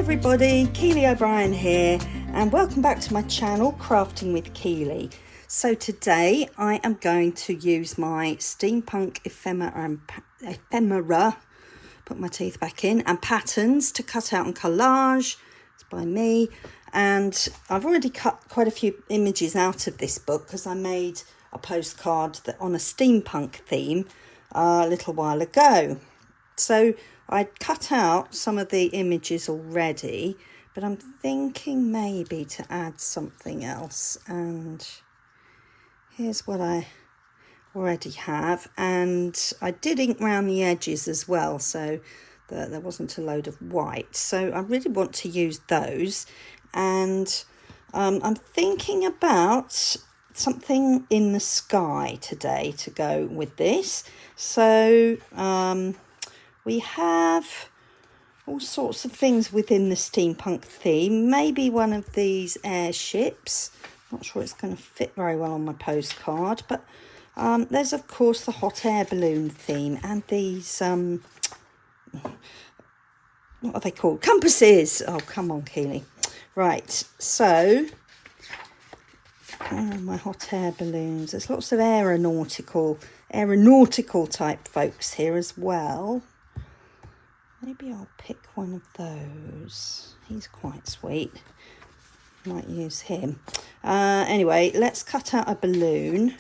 everybody, Keely O'Brian here, and welcome back to my channel, Crafting with Keely. So today I am going to use my Steampunk Ephemera, put my teeth back in, and Patterns to Cut Out and Collage. It's by me, and I've already cut quite a few images out of this book because I made a postcard on a steampunk theme a little while ago. So I'd cut out some of the images already, but I'm thinking maybe to add something else. And here's what I already have. And I did ink around the edges as well, so that there wasn't a load of white. So I really want to use those. And I'm thinking about something in the sky today to go with this. So we have all sorts of things within the steampunk theme. Maybe one of these airships. Not sure it's going to fit very well on my postcard. But there's, of course, the hot air balloon theme. And these, what are they called? Compasses! Oh, come on, Keely. Right, so my hot air balloons. There's lots of aeronautical type folks here as well. Maybe I'll pick one of those. He's quite sweet. Might use him. Anyway, let's cut out a balloon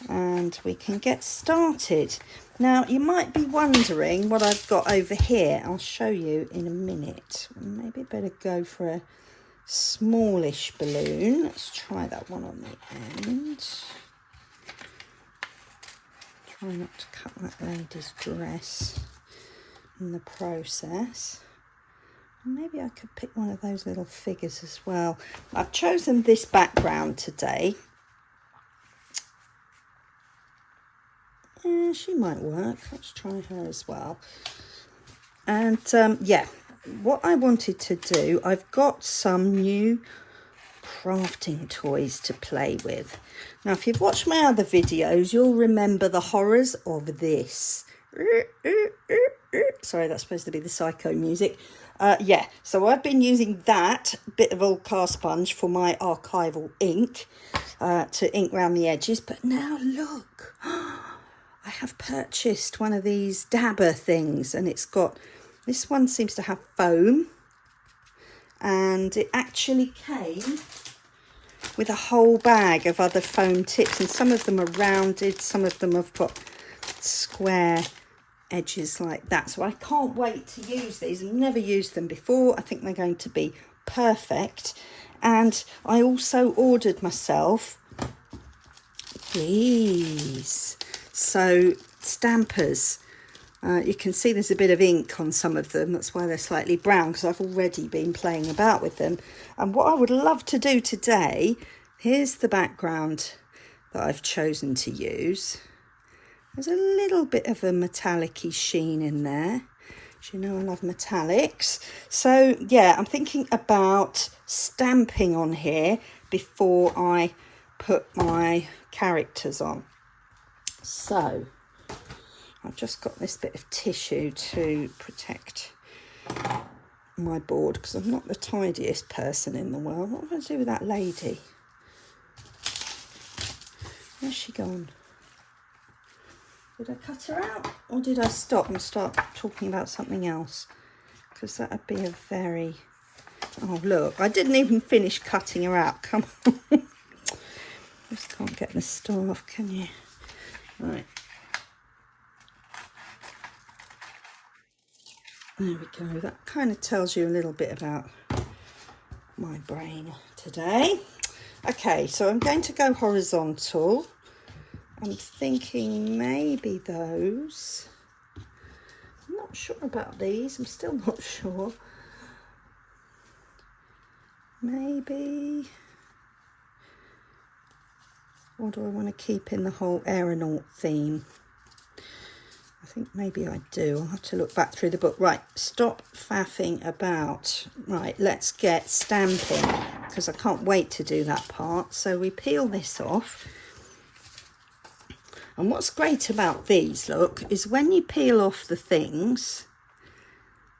and we can get started. Now, you might be wondering what I've got over here. I'll show you in a minute. Maybe better go for a smallish balloon. Let's try that one on the end. Try not to cut that lady's dress in the process. Maybe I could pick one of those little figures as well. I've chosen this background today. Yeah, she might work. Let's try her as well. And yeah, what I wanted to do, I've got some new crafting toys to play with. Now, if you've watched my other videos, you'll remember the horrors of this. Sorry, that's supposed to be the psycho music. Yeah, so I've been using that bit of old car sponge for my archival ink to ink around the edges. But now look, I have purchased one of these dabber things, and it's got, this one seems to have foam, and it actually came with a whole bag of other foam tips, and some of them are rounded, some of them have got square edges like that. So I can't wait to use these. I've never used them before. I think they're going to be perfect. And I also ordered myself these. So stampers. You can see there's a bit of ink on some of them. That's why they're slightly brown, because I've already been playing about with them. And what I would love to do today, here's the background that I've chosen to use. There's a little bit of a metallic-y sheen in there. As you know, I love metallics. So, yeah, I'm thinking about stamping on here before I put my characters on. So, I've just got this bit of tissue to protect my board because I'm not the tidiest person in the world. What am I going to do with that lady? Where's she gone? Did I cut her out, or did I stop and start talking about something else? Because that would be a very... Oh, look, I didn't even finish cutting her out. Come on. Just can't get the staff, can you? Right. There we go. That kind of tells you a little bit about my brain today. Okay, so I'm going to go horizontal. I'm thinking maybe those. I'm not sure about these. I'm still not sure. Maybe. Or do I want to keep in the whole aeronaut theme? I think maybe I do. I'll have to look back through the book. Right, stop faffing about. Right, let's get stamping, because I can't wait to do that part. So we peel this off. And what's great about these, look, is when you peel off the things,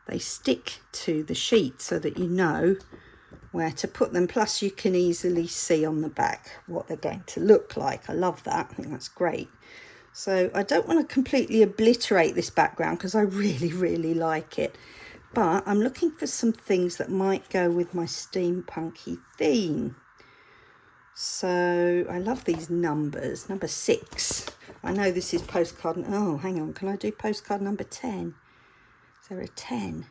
they stick to the sheet so that you know where to put them. Plus you can easily see on the back what they're going to look like. I love that. I think that's great. So I don't want to completely obliterate this background because I really like it. But I'm looking for some things that might go with my steampunky theme. So I love these numbers. Number 6. I know this is postcard. Oh, hang on. Can I do postcard number 10? Is there a 10?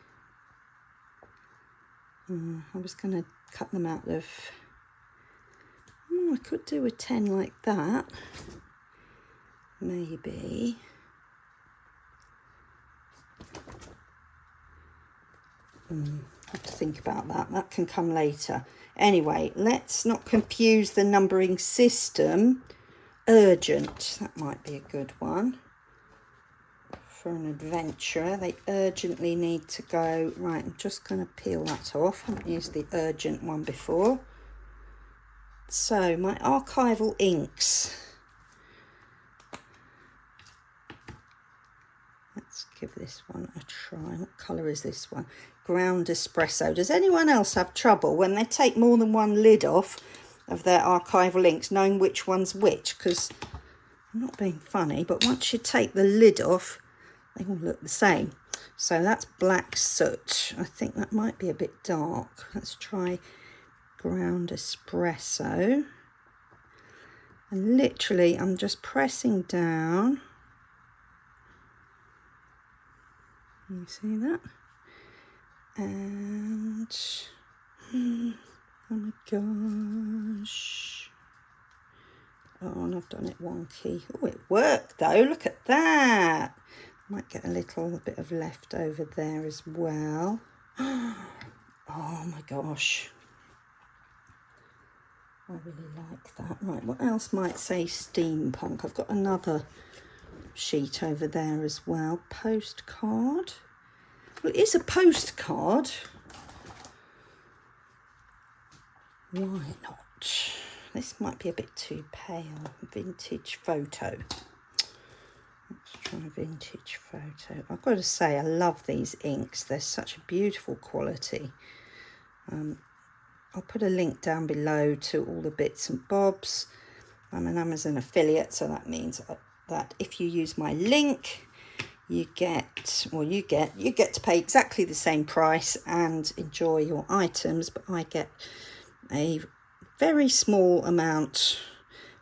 I was going to cut them out of... I could do a 10 like that. Maybe. Have to think about that. That can come later. Anyway, let's not confuse the numbering system. Urgent. That might be a good one. For an adventurer, they urgently need to go. Right, I'm just going to peel that off. I haven't used the urgent one before. So, my archival inks. Let's give this one a try. What colour is this one? Ground Espresso. Does anyone else have trouble when they take more than one lid off of their archival inks, knowing which one's which? Because I'm not being funny, but once you take the lid off, they all look the same. So that's Black Soot. I think that might be a bit dark. Let's try Ground Espresso. And literally, I'm just pressing down. You see that? And oh my gosh. Oh, and I've done it wonky. Oh, it worked though. Look at that. Might get a little bit of leftover there as well. Oh my gosh. I really like that. Right, what else might say steampunk? I've got another sheet over there as well. Postcard. Well, it is a postcard. Why not? This might be a bit too pale. Vintage photo. Let's try a vintage photo. I've got to say, I love these inks. They're such a beautiful quality. I'll put a link down below to all the bits and bobs. I'm an Amazon affiliate, so that means that if you use my link, you get to pay exactly the same price and enjoy your items, but I get a very small amount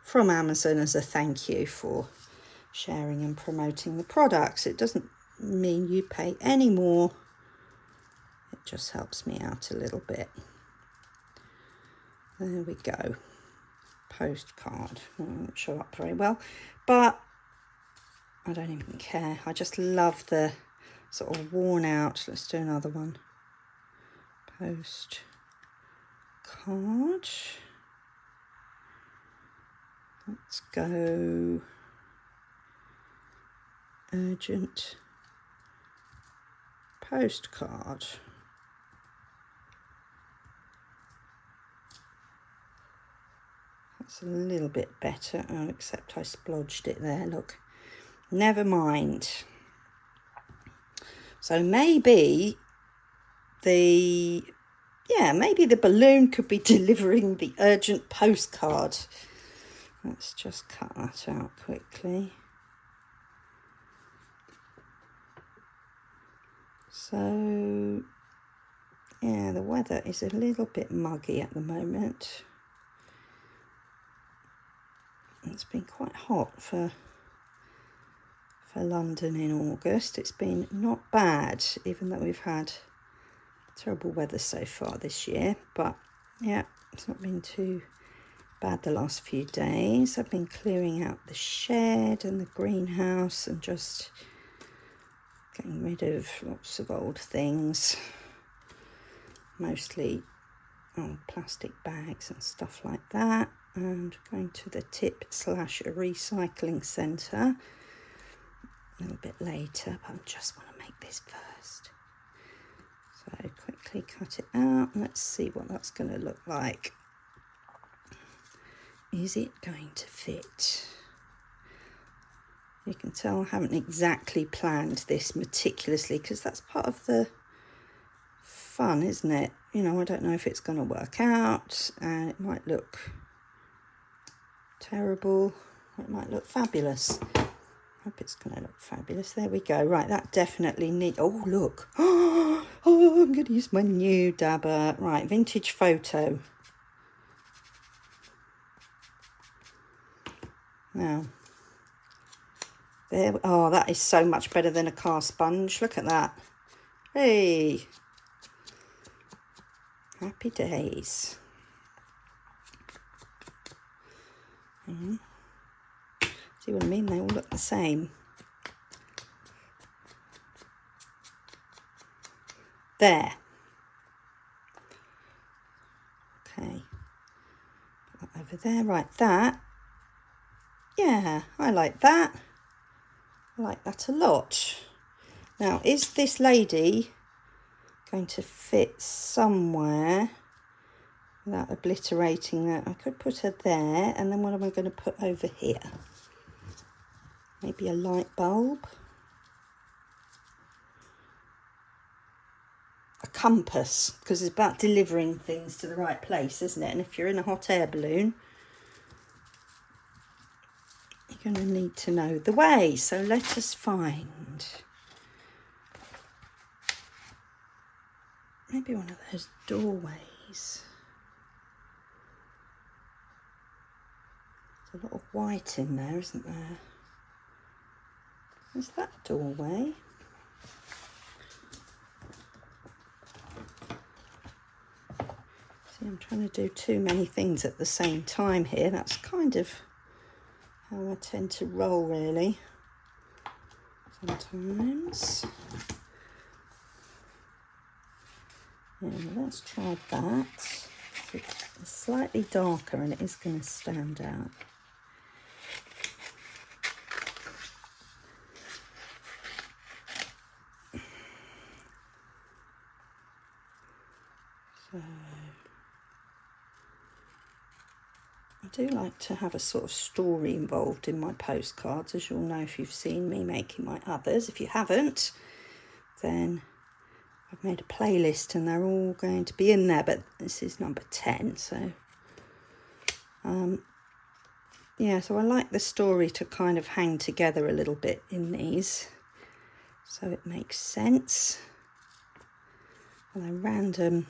from Amazon as a thank you for sharing and promoting the products. It doesn't mean you pay any more. It just helps me out a little bit. There we go. Postcard. Won't show up very well, but I don't even care. I just love the sort of worn out. Let's do another one. Postcard. Let's go urgent postcard. That's a little bit better, except I splodged it there, look. Never mind. So maybe the balloon could be delivering the urgent postcard. Let's just cut that out quickly. So, yeah, the weather is a little bit muggy at the moment. It's been quite hot for London in August. It's been not bad, even though we've had terrible weather so far this year. But yeah, it's not been too bad the last few days. I've been clearing out the shed and the greenhouse and just getting rid of lots of old things, mostly plastic bags and stuff like that, and going to the tip/recycling centre a little bit later, but I just want to make this first. So quickly cut it out. Let's see what that's going to look like. Is it going to fit? You can tell I haven't exactly planned this meticulously because that's part of the fun, isn't it? You know, I don't know if it's going to work out, and it might look terrible, or it might look fabulous. I hope it's going to look fabulous. There we go. Right, that definitely needs... Oh, look. Oh, I'm going to use my new dabber. Right, vintage photo. Now, there. Oh, that is so much better than a car sponge. Look at that. Hey. Happy days. See what I mean? They all look the same. There. Okay. Put that over there. Right, that. Yeah, I like that. I like that a lot. Now, is this lady going to fit somewhere without obliterating that? I could put her there, and then what am I going to put over here? Maybe a light bulb. A compass, because it's about delivering things to the right place, isn't it? And if you're in a hot air balloon, you're going to need to know the way. So let us find maybe one of those doorways. There's a lot of white in there, isn't there? Is that doorway? See, I'm trying to do too many things at the same time here. That's kind of how I tend to roll, really, sometimes. Yeah, let's try that. It's slightly darker and it is going to stand out. So I do like to have a sort of story involved in my postcards, as you'll know if you've seen me making my others. If you haven't, then I've made a playlist and they're all going to be in there, but this is number 10, so yeah, so I like the story to kind of hang together a little bit in these, so it makes sense. Although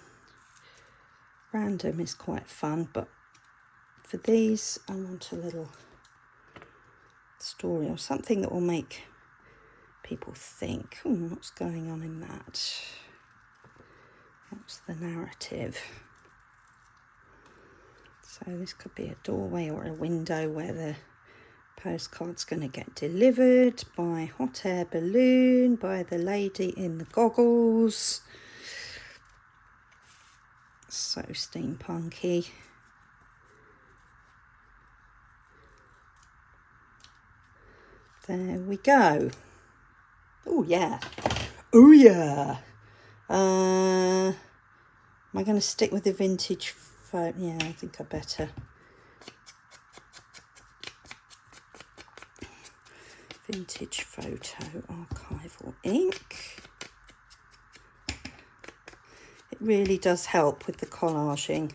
random is quite fun, but for these I want a little story or something that will make people think, what's going on in that? What's the narrative? So this could be a doorway or a window where the postcard's going to get delivered by hot air balloon, by the lady in the goggles. So steampunky. There we go. Oh yeah. Oh yeah. Am I going to stick with the vintage photo? Yeah, I think I better. Vintage photo archival ink. It really does help with the collaging.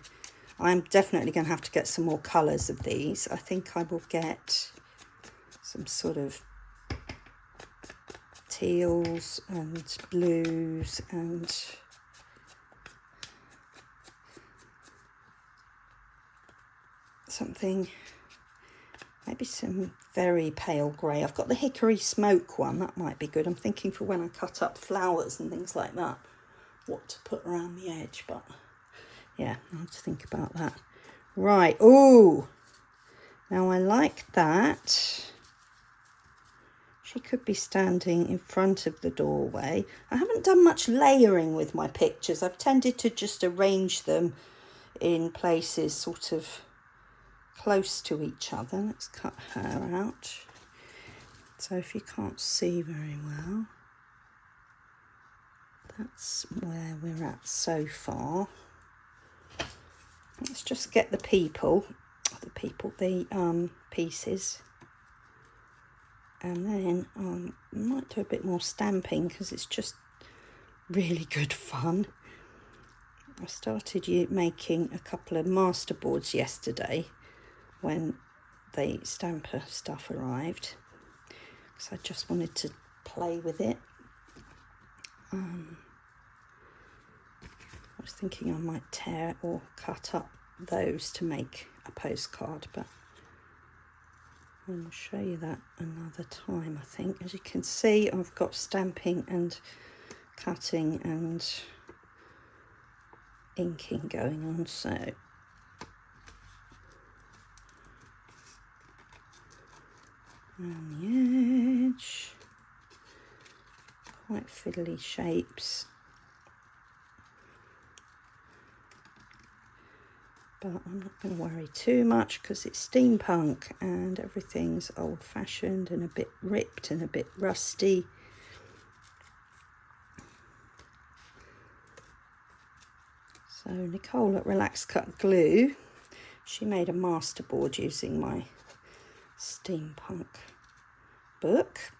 I'm definitely going to have to get some more colours of these. I think I will get some sort of teals and blues and something, maybe some very pale grey. I've got the hickory smoke one, that might be good. I'm thinking for when I cut up flowers and things like that, what to put around the edge, but yeah, I'll have to think about that. Right, oh, now I like that. She could be standing in front of the doorway. I haven't done much layering with my pictures. I've tended to just arrange them in places sort of close to each other. Let's cut her out. So if you can't see very well, that's where we're at so far. Let's just get the pieces. And then I might do a bit more stamping because it's just really good fun. I started making a couple of masterboards yesterday when the stamper stuff arrived, because I just wanted to play with it. I was thinking I might tear or cut up those to make a postcard, but I'll show you that another time, I think. As you can see, I've got stamping and cutting and inking going on, so around the edge, quite fiddly shapes, but I'm not going to worry too much because it's steampunk and everything's old-fashioned and a bit ripped and a bit rusty. So Nicole at Relax Cut Glue, she made a masterboard using my steampunk book,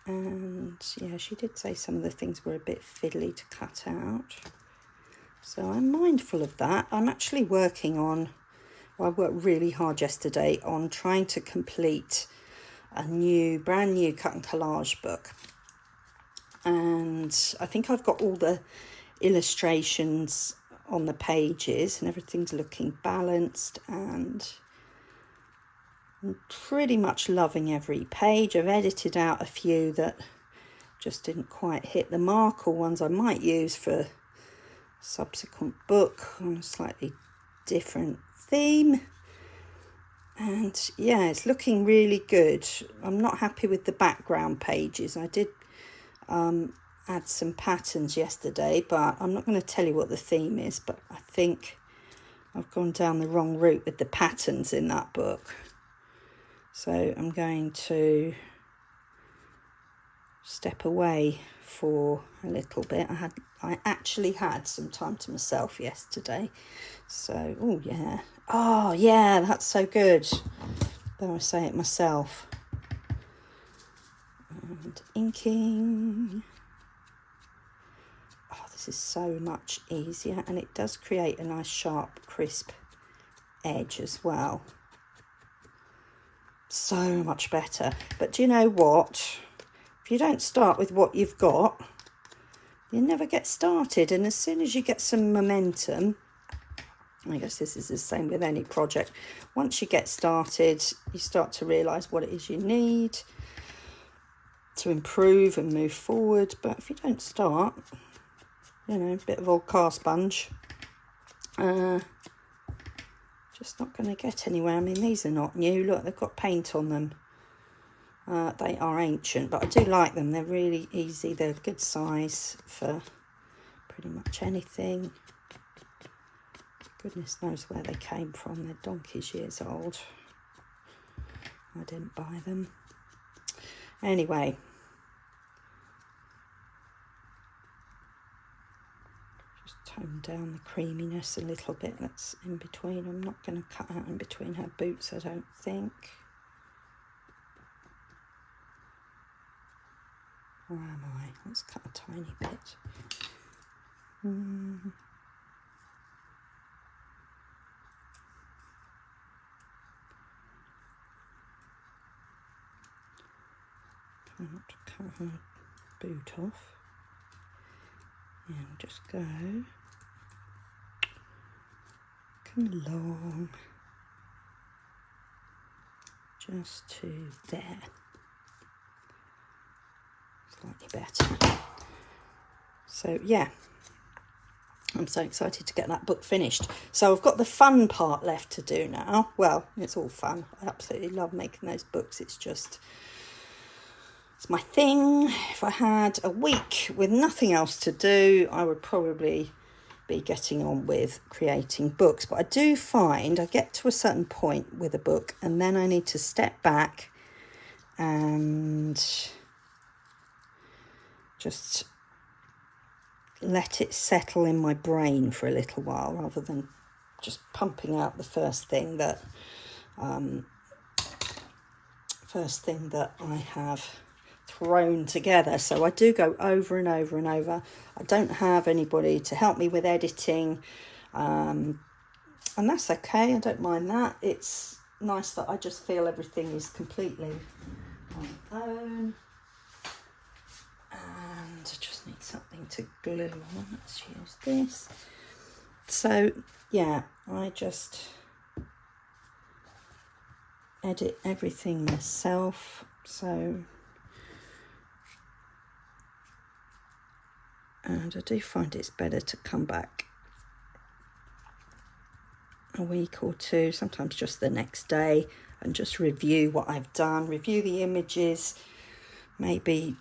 and yeah, she did say some of the things were a bit fiddly to cut out, so I'm mindful of that. I'm actually working on, well, I worked really hard yesterday on trying to complete a brand new cut and collage book, and I think I've got all the illustrations on the pages and everything's looking balanced, and I'm pretty much loving every page. I've edited out a few that just didn't quite hit the mark, or ones I might use for a subsequent book on a slightly different theme. And yeah, it's looking really good. I'm not happy with the background pages. I did add some patterns yesterday, but I'm not going to tell you what the theme is, but I think I've gone down the wrong route with the patterns in that book. So I'm going to step away for a little bit. I actually had some time to myself yesterday. So, oh yeah, that's so good. Though I say it myself. And inking. Oh, this is so much easier, and it does create a nice sharp crisp edge as well. So much better. But do you know what? If you don't start with what you've got, you never get started. And as soon as you get some momentum, I guess this is the same with any project, once you get started, you start to realise what it is you need to improve and move forward. But if you don't start, you know, a bit of old car sponge, just not going to get anywhere. I mean, these are not new. Look, they've got paint on them. They are ancient, but I do like them. They're really easy. They're a good size for pretty much anything. Goodness knows where they came from. They're donkey's years old. I didn't buy them. Anyway. Just tone down the creaminess a little bit that's in between. I'm not going to cut out in between her boots, I don't think. Or am I? Let's cut a tiny bit. Try not to cut her boot off. And just go along just to there. Slightly better. So yeah, I'm so excited to get that book finished. So I've got the fun part left to do now. Well, it's all fun. I absolutely love making those books. It's my thing. If I had a week with nothing else to do, I would probably be getting on with creating books. But I do find I get to a certain point with a book and then I need to step back and just let it settle in my brain for a little while, rather than just pumping out the first thing that I have thrown together, so I do go over and over and over. I don't have anybody to help me with editing, and that's okay. I don't mind that. It's nice that I just feel everything is completely on its own. And I just need something to glue on. Let's use this. So yeah, I just edit everything myself. So, and I do find it's better to come back a week or two, sometimes just the next day, and just review what I've done, review the images, maybe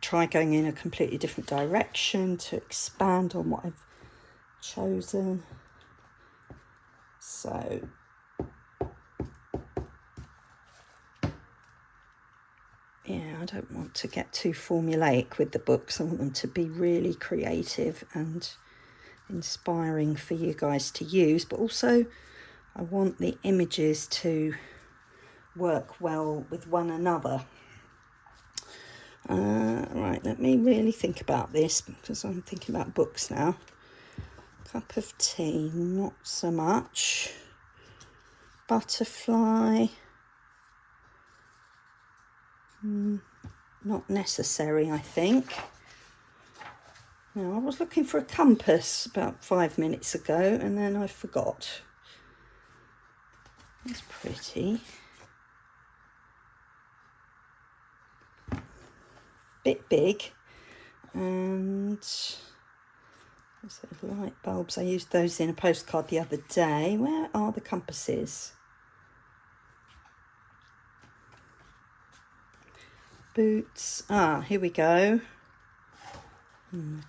try going in a completely different direction to expand on what I've chosen. So yeah, I don't want to get too formulaic with the books. I want them to be really creative and inspiring for you guys to use, but also I want the images to work well with one another. Right, let me really think about this, because I'm thinking about books now. Cup of tea, not so much. Butterfly, not necessary, I think. Now, I was looking for a compass about 5 minutes ago, and then I forgot. That's pretty. Bit big. And there's those light bulbs. I used those in a postcard the other day. Where are the compasses? Boots. Ah, here we go.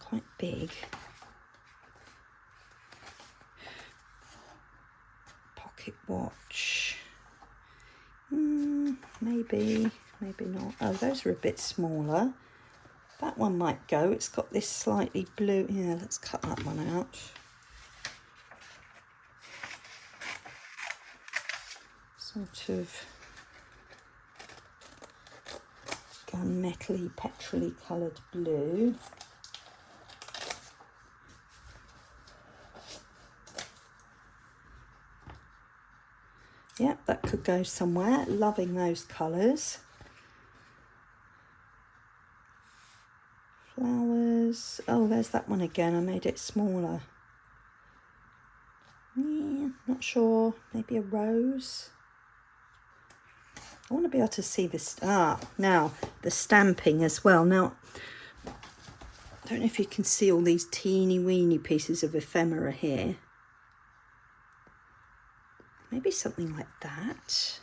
Quite big. Pocket watch. Maybe not. Oh, those are a bit smaller. That one might go. It's got this slightly blue. Yeah, let's cut that one out. Sort of gunmetal-y, petrol-y coloured blue. Yep, that could go somewhere. Loving those colours. Flowers. Oh, there's that one again. I made it smaller. Yeah, not sure. Maybe a rose. I want to be able to see this. Now the stamping as well. Now, I don't know if you can see all these teeny weeny pieces of ephemera here. Maybe something like that.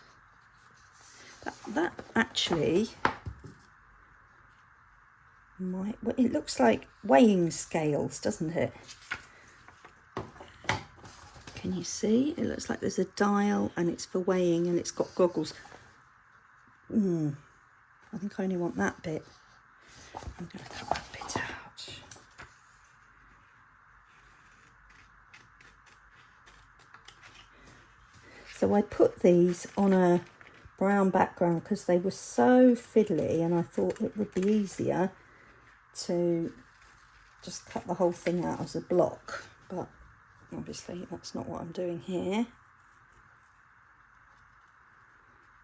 That actually might. Well, it looks like weighing scales, doesn't it? Can you see? It looks like there's a dial, and it's for weighing, and it's got goggles. I think I only want that bit. I'm going to cut that bit out. So I put these on a brown background because they were so fiddly, and I thought it would be easier to just cut the whole thing out as a block, but obviously that's not what I'm doing here.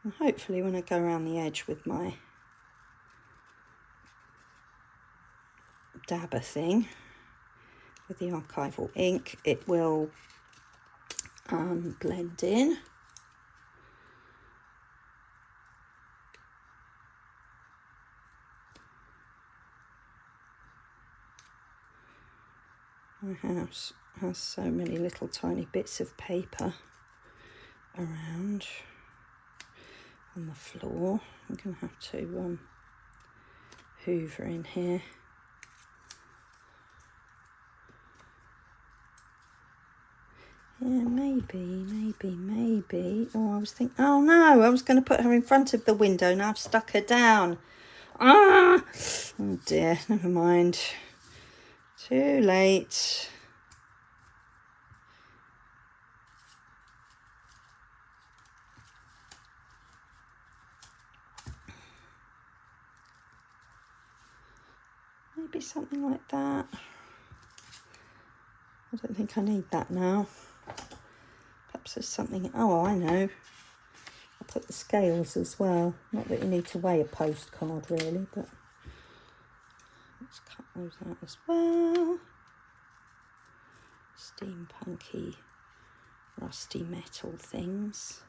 And hopefully when I go around the edge with my dabber thing with the archival ink, it will blend in. My house has so many little tiny bits of paper around on the floor. I'm going to have to hoover in here. Yeah, maybe. Oh, I was thinking, oh no, I was going to put her in front of the window. Now I've stuck her down. Ah! Oh dear, never mind. Too late. Maybe something like that. I don't think I need that now. Perhaps there's something, oh, I know. I'll put the scales as well. Not that you need to weigh a postcard really, but let's cut those out as well. Steampunky, rusty metal things.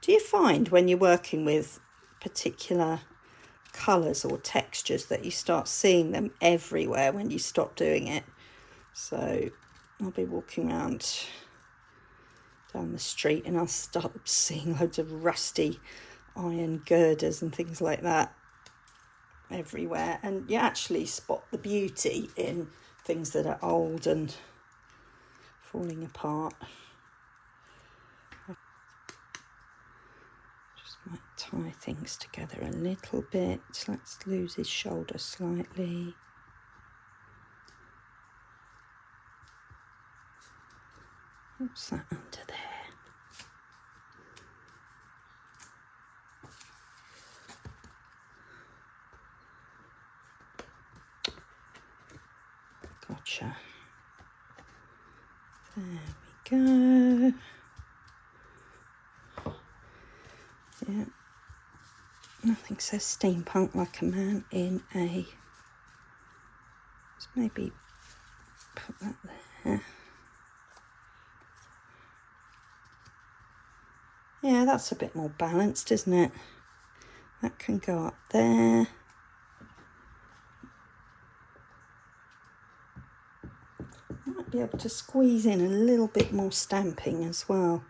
Do you find when you're working with particular colours or textures that you start seeing them everywhere when you stop doing it? So I'll be walking around down the street and I'll start seeing loads of rusty iron girders and things like that everywhere, and you actually spot the beauty in things that are old and falling apart. Just might tie things together a little bit. Let's lose his shoulder slightly. What's that under there? Gotcha. There we go. Yeah. Nothing says steampunk like a man in a... Let's maybe put that there. Yeah, that's a bit more balanced, isn't it? That can go up there. Might be able to squeeze in a little bit more stamping as well.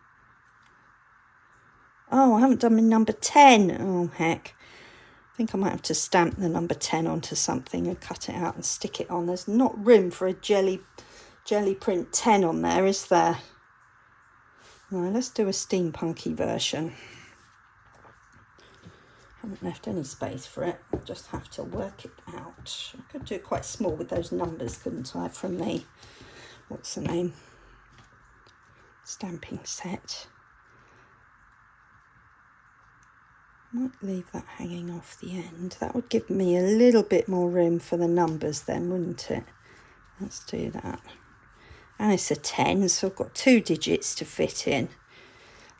Oh, I haven't done my number 10. Oh, heck. I think I might have to stamp the number 10 onto something and cut it out and stick it on. There's not room for a jelly print 10 on there, is there? No, let's do a steampunky version. Haven't left any space for it. I'll just have to work it out. I could do it quite small with those numbers, couldn't I, from the, what's the name? Stamping set. Might leave that hanging off the end. That would give me a little bit more room for the numbers then, wouldn't it? Let's do that. And it's a 10, so I've got 2 digits to fit in.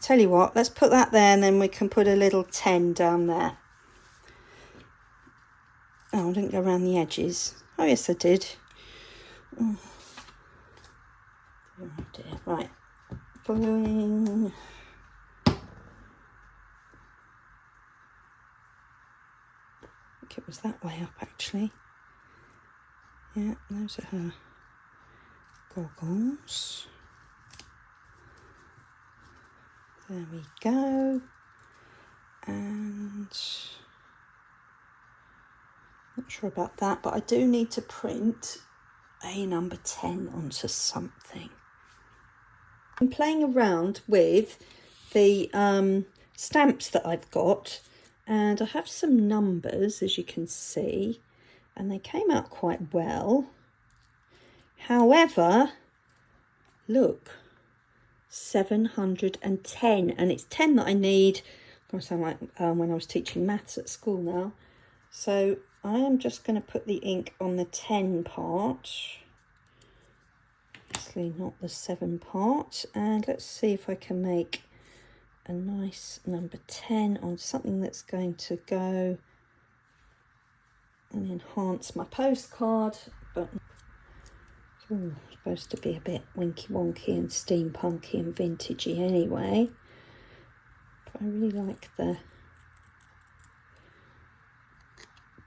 Tell you what, let's put that there and then we can put a little 10 down there. Oh, I didn't go around the edges. Oh, yes, I did. Oh dear. Right. Boing. I think it was that way up, actually. Yeah, those are her goggles. There we go. And not sure about that, but I do need to print a number 10 onto something. I'm playing around with the stamps that I've got, and I have some numbers, as you can see, and they came out quite well. However, look, 710, and it's 10 that I need. Of course, I sound like when I was teaching maths at school now. So I am just going to put the ink on the 10 part, obviously not the 7 part, and let's see if I can make a nice number 10 on something that's going to go and enhance my postcard, but it's supposed to be a bit winky wonky and steampunky and vintagey anyway. But I really like the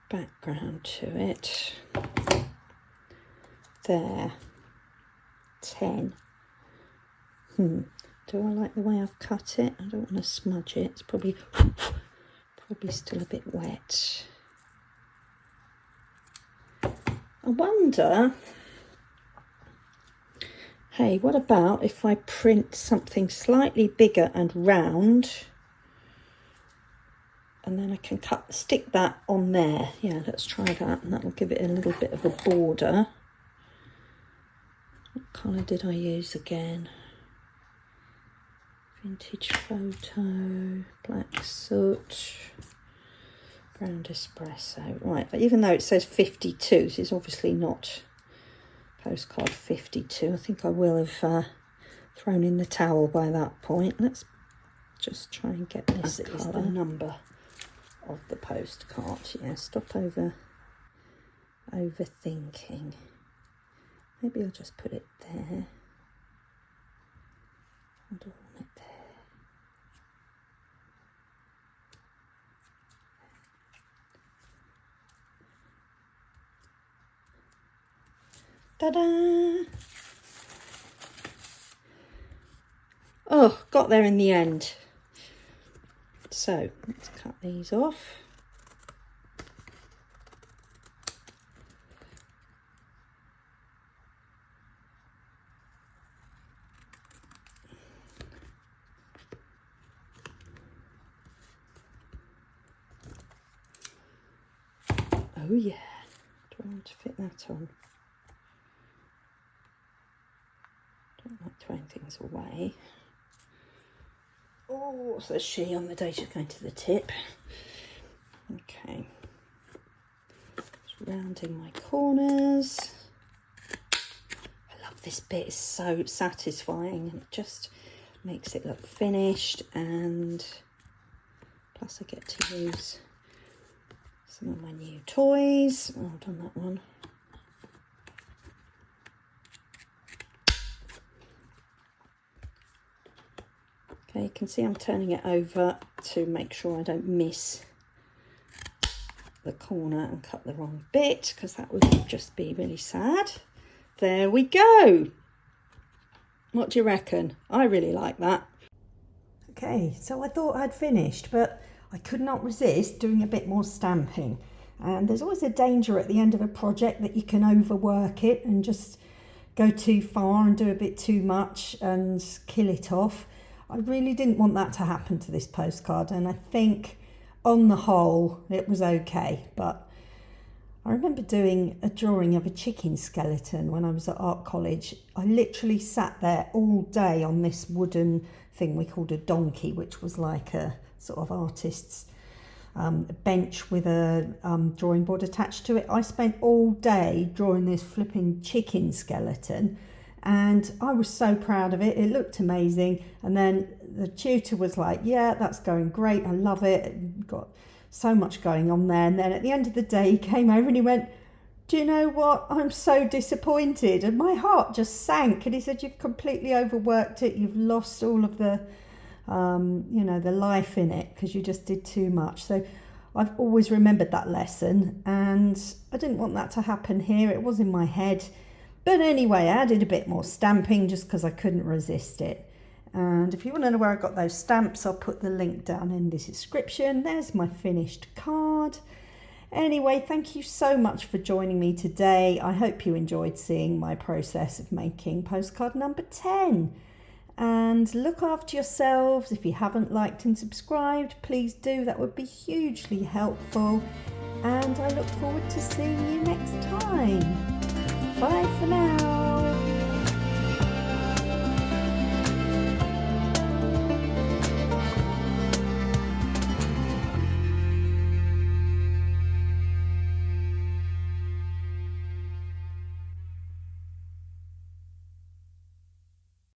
background to it. There, 10. Do I like the way I've cut it? I don't want to smudge it. It's probably still a bit wet. I wonder, hey, what about if I print something slightly bigger and round, and then I can stick that on there. Yeah, let's try that, and that'll give it a little bit of a border. What colour did I use again? Vintage photo, black soot. ground espresso. Right, but even though it says 52, this is obviously not postcard 52. I think I will have thrown in the towel by that point. Let's just try and get this colour. Is the number of the postcard. Yeah, stop overthinking. Maybe I'll just put it there. I don't want it there. Ta-da! Oh, got there in the end. So let's cut these off. Oh yeah, do I want to fit that on? Don't like throwing things away. Oh, so there's she on the day she's going to the tip. Okay. Just rounding my corners. I love this bit, it's so satisfying and it just makes it look finished, and plus I get to use some of my new toys. Oh, I've done that one. Okay, you can see I'm turning it over to make sure I don't miss the corner and cut the wrong bit, because that would just be really sad. There we go. What do you reckon? I really like that. Okay, so I thought I'd finished, but I could not resist doing a bit more stamping. And there's always a danger at the end of a project that you can overwork it and just go too far and do a bit too much and kill it off. I really didn't want that to happen to this postcard, and I think on the whole it was okay. But I remember doing a drawing of a chicken skeleton when I was at art college. I literally sat there all day on this wooden thing we called a donkey, which was like a sort of artist's bench with a drawing board attached to it. I spent all day drawing this flipping chicken skeleton, and I was so proud of it. It looked amazing. And then the tutor was like, yeah, that's going great, I love it, it got so much going on there. And then at the end of the day he came over and he went, do you know what, I'm so disappointed. And my heart just sank. And he said, you've completely overworked it, you've lost all of the you know, the life in it, because you just did too much. So I've always remembered that lesson, and I didn't want that to happen here. It was in my head. But anyway, I added a bit more stamping just because I couldn't resist it. And if you want to know where I got those stamps, I'll put the link down in the description. There's my finished card. Anyway, thank you so much for joining me today. I hope you enjoyed seeing my process of making postcard number 10. And look after yourselves. If you haven't liked and subscribed, please do. That would be hugely helpful. And I look forward to seeing you next time. Bye for now.